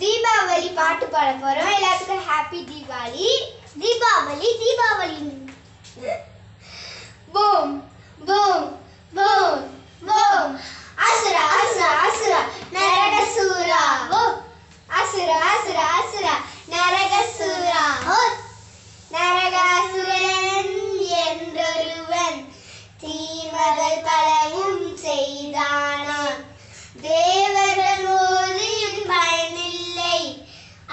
தீபாவளி பாட்டு பாட போறோம். எல்லாத்துக்கும் happy Deepavali. Deepavali Deepavali. Boom boom boom boom. அசுர அசுர அசுர நரகசூரா. அசுர அசுர அசுர நரகசூரா. நரகாசுரன் என்றொருவன் தீமைகள் பலவும் செய்தானான். தேவர்கள் மோதியும் பயனில்லை,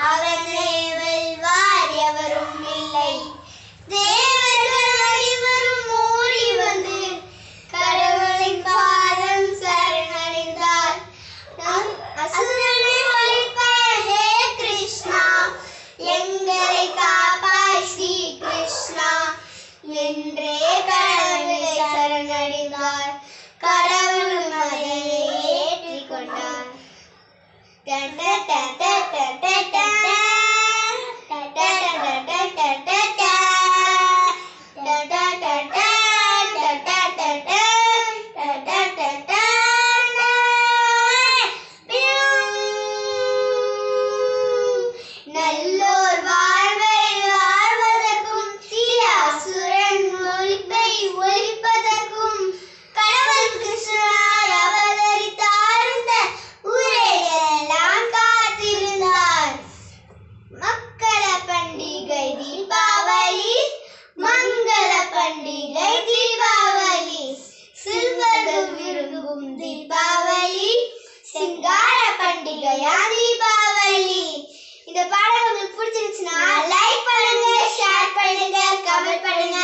அவனை வெல்வார் எவரும் இல்லை. தேவர்கள் அனைவரும் ஓடி வந்து கடவுளின் பாதம் சரணடைந்தார். அசுரனை ஒழிப்பாய் ஹே கிருஷ்ணா, எங்களை காப்பாய் ஸ்ரீ கிருஷ்ணா என்றே கடவுளை சரணடைந்தார். கடவுளும் அதை ஏற்றுக்கொண்டார். நல்லோர் வாழ்வை வாழ்வதற்கும் அசுரன் ஒழிப்பை ஒழிப்பதற்கும் கடவுள் கிருஷ்ணர் அவதரித்தார். இந்த ஊரையெல்லாம் காத்திருந்தார். மக்கள பண்டிகை தீபாவளி, மங்கள பண்டிகை தீபாவளி, சிறுவர்கள் விரும்பும் தீபாவளி, சிங்கார பண்டிகையா தீபாவளி. இந்த பாடல் உங்களுக்கு பிடிச்சிருந்துச்சுன்னா லைக் பண்ணுங்க, ஷேர் பண்ணுங்க, கமெண்ட் பண்ணுங்க,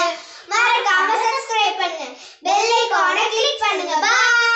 மறக்காம சப்ஸ்கிரைப் பண்ணுங்க, பெல் ஐகானை கிளிக் பண்ணுங்க. பாய்.